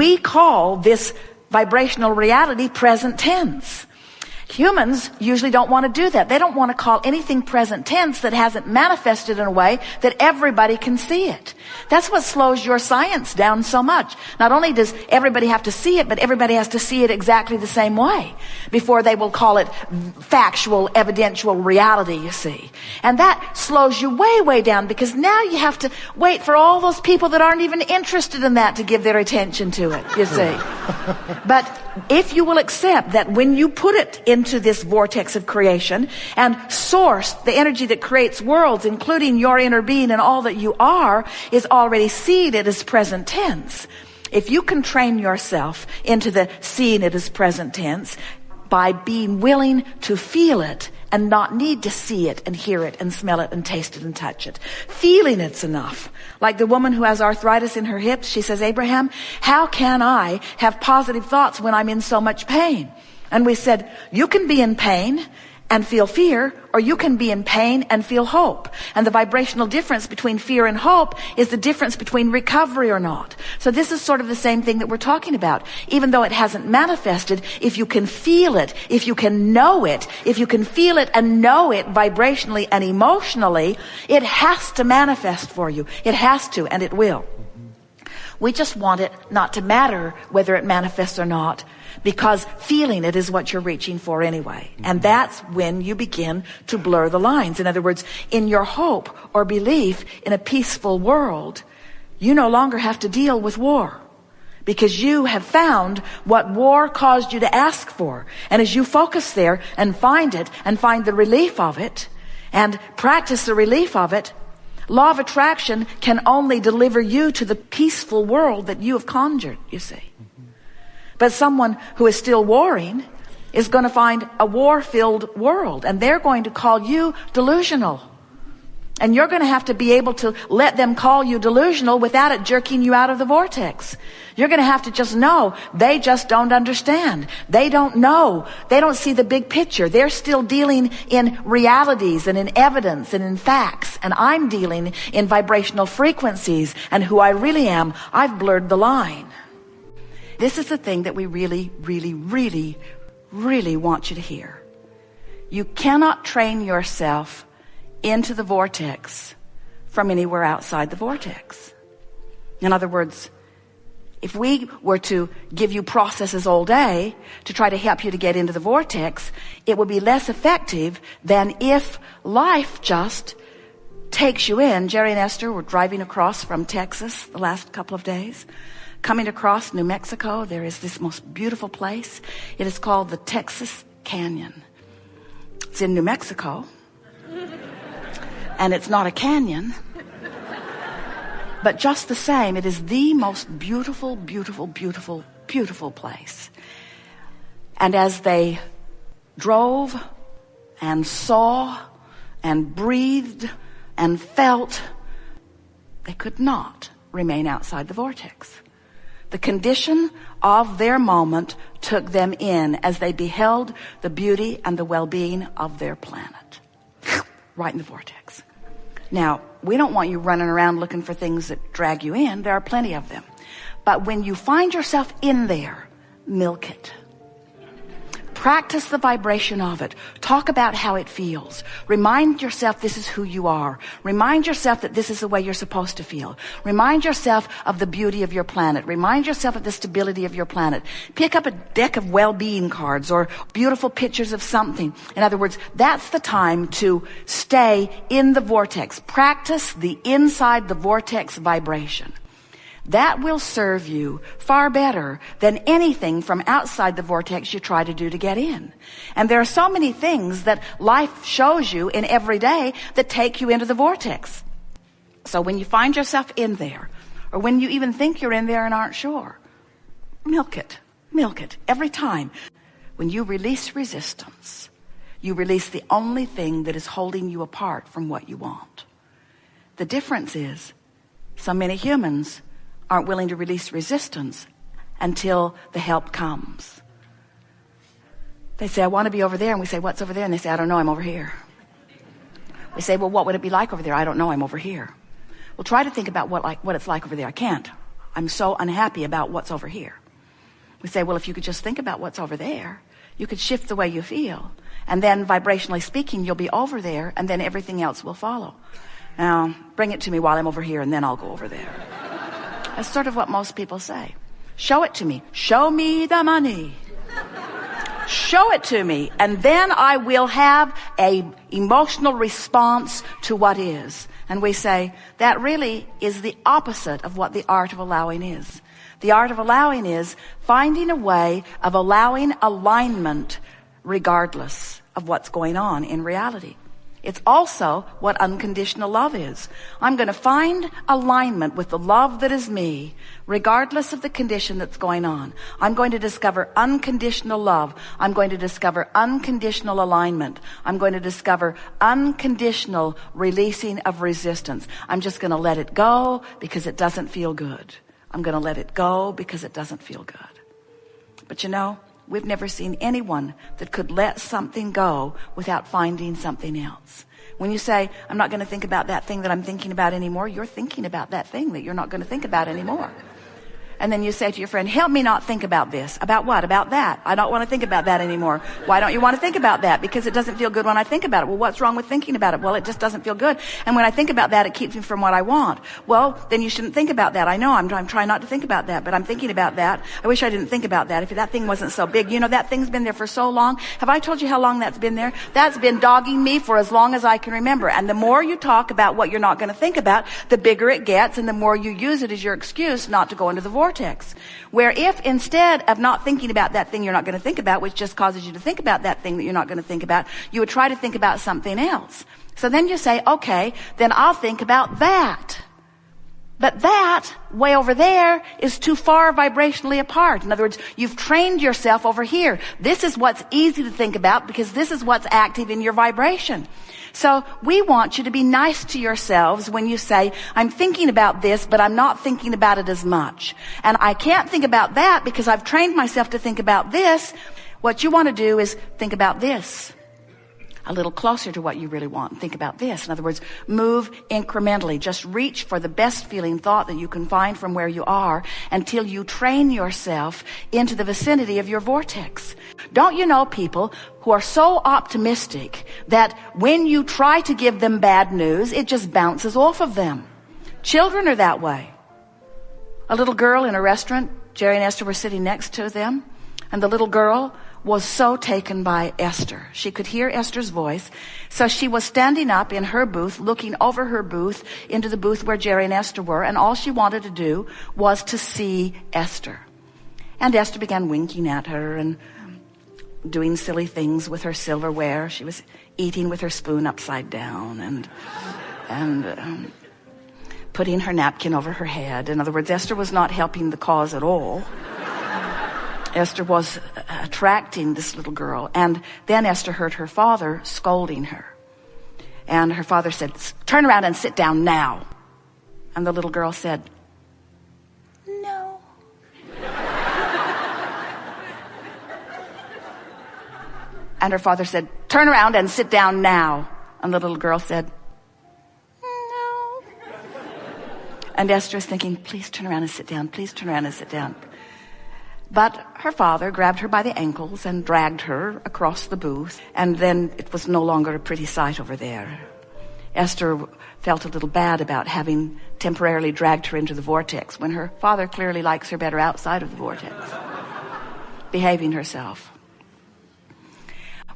We call this vibrational reality present tense. Humans usually don't want to do that. They don't want to call anything present tense that hasn't manifested in a way that everybody can see it. That's what slows your science down so much. Not only does everybody have to see it, but everybody has to see it exactly the same way before they will call it factual, evidential reality, you see. And that slows you way, way down, because now you have to wait for all those people that aren't even interested in that to give their attention to it, you see. But if you will accept that when you put it into this vortex of creation and source, the energy that creates worlds, including your inner being and all that you are, is already seated as present tense. If you can train yourself into the seeing it as present tense by being willing to feel it and not need to see it and hear it and smell it and taste it and touch it. Feeling it's enough. Like the woman who has arthritis in her hips, she says, Abraham, how can I have positive thoughts when I'm in so much pain? And we said, you can be in pain and feel fear, or you can be in pain and feel hope. And the vibrational difference between fear and hope is the difference between recovery or not. So this is sort of the same thing that we're talking about. Even though it hasn't manifested, if you can feel it, if you can know it, if you can feel it and know it vibrationally and emotionally, it has to manifest for you. It has to, and it will. We just want it not to matter whether it manifests or not, because feeling it is what you're reaching for anyway. And that's when you begin to blur the lines. In other words, in your hope or belief in a peaceful world, you no longer have to deal with war, because you have found what war caused you to ask for. And as you focus there and find it and find the relief of it and practice the relief of it, law of attraction can only deliver you to the peaceful world that you have conjured, you see. But someone who is still warring is going to find a war-filled world, and they're going to call you delusional. And you're going to have to be able to let them call you delusional without it jerking you out of the vortex. You're going to have to just know they just don't understand. They don't know. They don't see the big picture. They're still dealing in realities and in evidence and in facts. And I'm dealing in vibrational frequencies and who I really am. I've blurred the line. This is the thing that we really, really, really, really want you to hear. You cannot train yourself into the vortex from anywhere outside the vortex. In other words, if we were to give you processes all day to try to help you to get into the vortex, it would be less effective than if life just takes you in. Jerry and Esther were driving across from Texas the last couple of days. Coming across New Mexico, there is this most beautiful place. It is called the Texas Canyon. It's in New Mexico. And it's not a canyon. But just the same, it is the most beautiful, beautiful, beautiful, beautiful place. And as they drove and saw and breathed and felt, they could not remain outside the vortex. The condition of their moment took them in as they beheld the beauty and the well-being of their planet. Right in the vortex. Now, we don't want you running around looking for things that drag you in. There are plenty of them. But when you find yourself in there, milk it. Practice the vibration of it. Talk about how it feels. Remind yourself this is who you are. Remind yourself that this is the way you're supposed to feel. Remind yourself of the beauty of your planet. Remind yourself of the stability of your planet. Pick up a deck of well-being cards or beautiful pictures of something. In other words, that's the time to stay in the vortex. Practice the inside the vortex vibration. That will serve you far better than anything from outside the vortex you try to do to get in. And there are so many things that life shows you in every day that take you into the vortex. So when you find yourself in there, or when you even think you're in there and aren't sure, milk it. Milk it every time. When you release resistance, you release the only thing that is holding you apart from what you want. The difference is, so many humans aren't willing to release resistance until the help comes. They say, I want to be over there. And we say, what's over there? And they say, I don't know, I'm over here. We say, well, what would it be like over there? I don't know, I'm over here. Well, try to think about what it's like over there. I can't. I'm so unhappy about what's over here. We say, well, if you could just think about what's over there, you could shift the way you feel. And then vibrationally speaking, you'll be over there, and then everything else will follow. Now, bring it to me while I'm over here, and then I'll go over there. That's sort of what most people say. Show it to me. Show me the money. Show it to me, and then I will have a emotional response to what is. And we say, that really is the opposite of what the art of allowing is. The art of allowing is finding a way of allowing alignment regardless of what's going on in reality. It's also what unconditional love is. I'm going to find alignment with the love that is me, regardless of the condition that's going on. I'm going to discover unconditional love. I'm going to discover unconditional alignment. I'm going to discover unconditional releasing of resistance. I'm just going to let it go because it doesn't feel good. I'm going to let it go because it doesn't feel good. But you know, we've never seen anyone that could let something go without finding something else. When you say, I'm not going to think about that thing that I'm thinking about anymore, you're thinking about that thing that you're not going to think about anymore. And then you say to your friend, help me not think about this. About what? About that. I don't want to think about that anymore. Why don't you want to think about that? Because it doesn't feel good when I think about it. Well, what's wrong with thinking about it? Well, it just doesn't feel good. And when I think about that, it keeps me from what I want. Well, then you shouldn't think about that. I know I'm trying not to think about that, but I'm thinking about that. I wish I didn't think about that. If that thing wasn't so big. You know, that thing's been there for so long. Have I told you how long that's been there? That's been dogging me for as long as I can remember. And the more you talk about what you're not going to think about, the bigger it gets, and the more you use it as your excuse not to go into the vortex. Where if instead of not thinking about that thing you're not going to think about, which just causes you to think about that thing that you're not going to think about, you would try to think about something else. So then you say, okay, then I'll think about that. But that, way over there, is too far vibrationally apart. In other words, you've trained yourself over here. This is what's easy to think about because this is what's active in your vibration. So we want you to be nice to yourselves when you say, I'm thinking about this, but I'm not thinking about it as much. And I can't think about that because I've trained myself to think about this. What you want to do is think about this a little closer to what you really want. Think about this. In other words, move incrementally. Just reach for the best feeling thought that you can find from where you are until you train yourself into the vicinity of your vortex. Don't you know people who are so optimistic that when you try to give them bad news, it just bounces off of them? Children are that way. A little girl in a restaurant, Jerry and Esther were sitting next to them, and the little girl was so taken by Esther. She could hear Esther's voice. So she was standing up in her booth, looking over her booth into the booth where Jerry and Esther were, and all she wanted to do was to see Esther. And Esther began winking at her and doing silly things with her silverware. She was eating with her spoon upside down and putting her napkin over her head. In other words, Esther was not helping the cause at all. Esther was attracting this little girl. And then Esther heard her father scolding her. And her father said, turn around and sit down now. And the little girl said, no. And her father said, turn around and sit down now. And the little girl said, no. And Esther is thinking, please turn around and sit down. Please turn around and sit down. But her father grabbed her by the ankles and dragged her across the booth, and then it was no longer a pretty sight over there. Esther felt a little bad about having temporarily dragged her into the vortex when her father clearly likes her better outside of the vortex, behaving herself.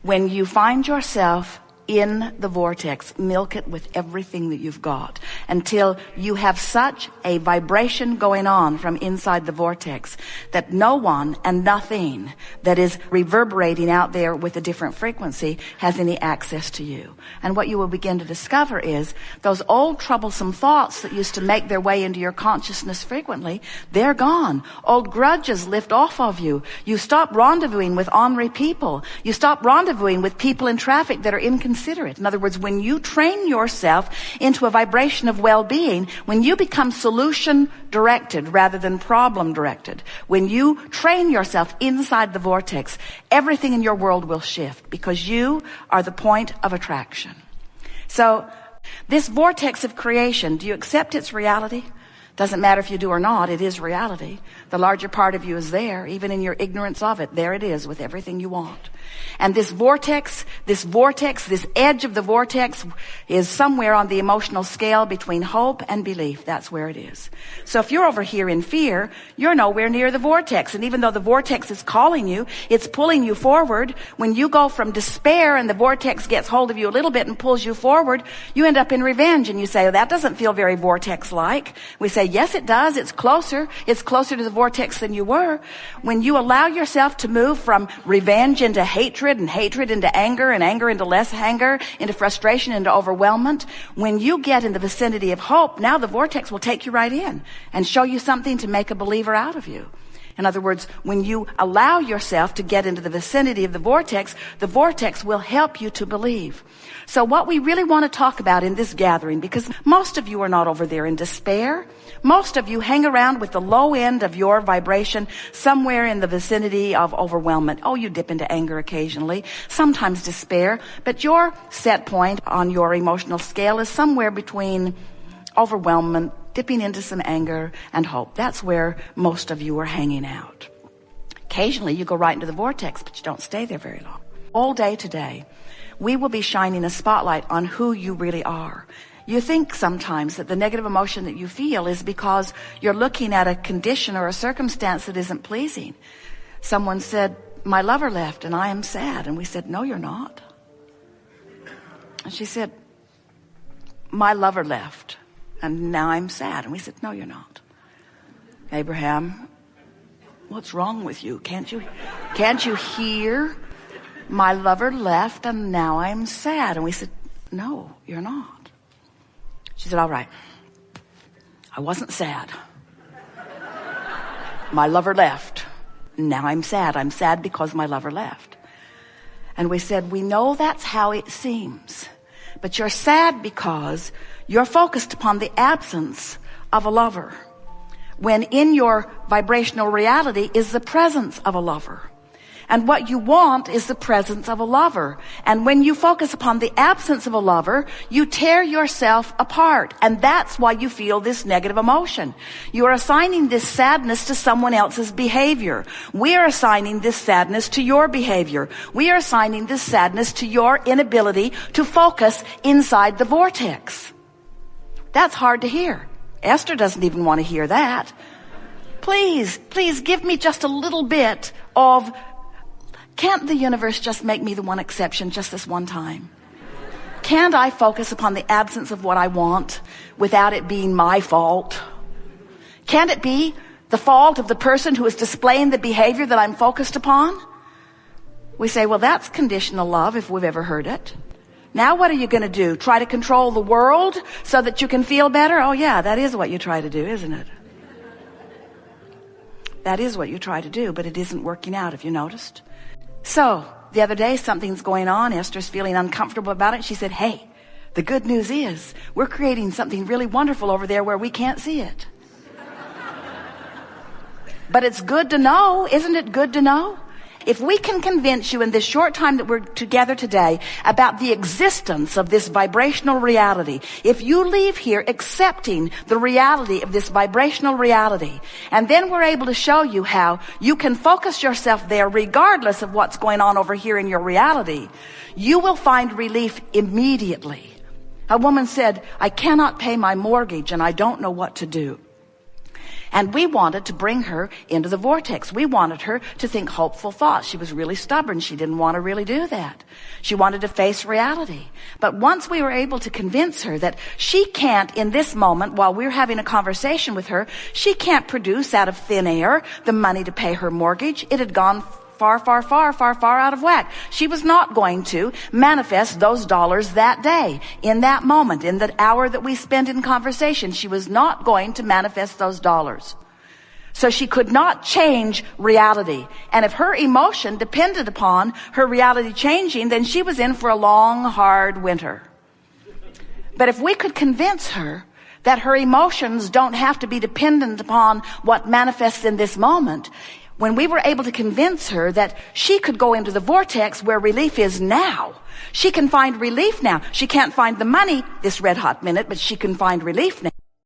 When you find yourself in the vortex, milk it with everything that you've got until you have such a vibration going on from inside the vortex that no one and nothing that is reverberating out there with a different frequency has any access to you. And what you will begin to discover is those old troublesome thoughts that used to make their way into your consciousness frequently, they're gone. Old grudges lift off of you. You stop rendezvousing with ornery people. You stop rendezvousing with people in traffic that are inconsiderate. In other words, when you train yourself into a vibration of well-being, when you become solution-directed rather than problem-directed, when you train yourself inside the vortex, everything in your world will shift because you are the point of attraction. So, this vortex of creation, do you accept its reality? Doesn't matter if you do or not, it is reality. The larger part of you is there, even in your ignorance of it. There it is with everything you want. And this vortex, this edge of the vortex is somewhere on the emotional scale between hope and belief. That's where it is. So if you're over here in fear, you're nowhere near the vortex. And even though the vortex is calling you, it's pulling you forward. When you go from despair and the vortex gets hold of you a little bit and pulls you forward, you end up in revenge. And you say, oh, that doesn't feel very vortex-like. We say, yes, it does. It's closer. It's closer to the vortex than you were. When you allow yourself to move from revenge into hatred, and hatred into anger, and anger into less anger, into frustration, into overwhelmment. When you get in the vicinity of hope, now the vortex will take you right in and show you something to make a believer out of you. In other words, when you allow yourself to get into the vicinity of the vortex will help you to believe. So what we really want to talk about in this gathering, because most of you are not over there in despair. Most of you hang around with the low end of your vibration somewhere in the vicinity of overwhelmment. Oh, you dip into anger occasionally, sometimes despair, but your set point on your emotional scale is somewhere between overwhelmment, dipping into some anger, and hope. That's where most of you are hanging out. Occasionally you go right into the vortex, but you don't stay there very long. All day today, we will be shining a spotlight on who you really are. You think sometimes that the negative emotion that you feel is because you're looking at a condition or a circumstance that isn't pleasing. Someone said, my lover left and I am sad. And we said, no, you're not. And she said, my lover left and now I'm sad. And we said, no, you're not. Abraham, what's wrong with you? Can't you hear? My lover left and now I'm sad. And we said, no, you're not. She said, all right, I wasn't sad. My lover left. Now I'm sad. I'm sad because my lover left. And we said, we know that's how it seems, but you're sad because you're focused upon the absence of a lover, when in your vibrational reality is the presence of a lover. And what you want is the presence of a lover. And when you focus upon the absence of a lover, you tear yourself apart. And that's why you feel this negative emotion. You are assigning this sadness to someone else's behavior. We are assigning this sadness to your behavior. We are assigning this sadness to your inability to focus inside the vortex. That's hard to hear. Esther doesn't even want to hear that. Please give me just a little bit of, can't the universe just make me the one exception just this one time? Can't I focus upon the absence of what I want without it being my fault? Can't it be the fault of the person who is displaying the behavior that I'm focused upon? We say, well, that's conditional love if we've ever heard it. Now what are you going to do? Try to control the world so that you can feel better? Oh yeah, that is what you try to do, isn't it? That is what you try to do, but it isn't working out, have you noticed? So, the other day something's going on. Esther's feeling uncomfortable about it. She said, hey, the good news is we're creating something really wonderful over there where we can't see it. But it's good to know. Isn't it good to know? If we can convince you in this short time that we're together today about the existence of this vibrational reality, if you leave here accepting the reality of this vibrational reality, and then we're able to show you how you can focus yourself there regardless of what's going on over here in your reality, you will find relief immediately. A woman said, I cannot pay my mortgage and I don't know what to do. And we wanted to bring her into the vortex. We wanted her to think hopeful thoughts. She was really stubborn. She didn't want to really do that. She wanted to face reality. But once we were able to convince her that she can't, in this moment, while we're having a conversation with her, she can't produce out of thin air the money to pay her mortgage. It had gone far out of whack. She was not going to manifest those dollars that day, in that moment, in that hour that we spent in conversation. She was not going to manifest those dollars. So she could not change reality. And if her emotion depended upon her reality changing, then she was in for a long, hard winter. But if we could convince her that her emotions don't have to be dependent upon what manifests in this moment, when we were able to convince her that she could go into the vortex where relief is now, she can find relief now. She can't find the money this red hot minute, but she can find relief now.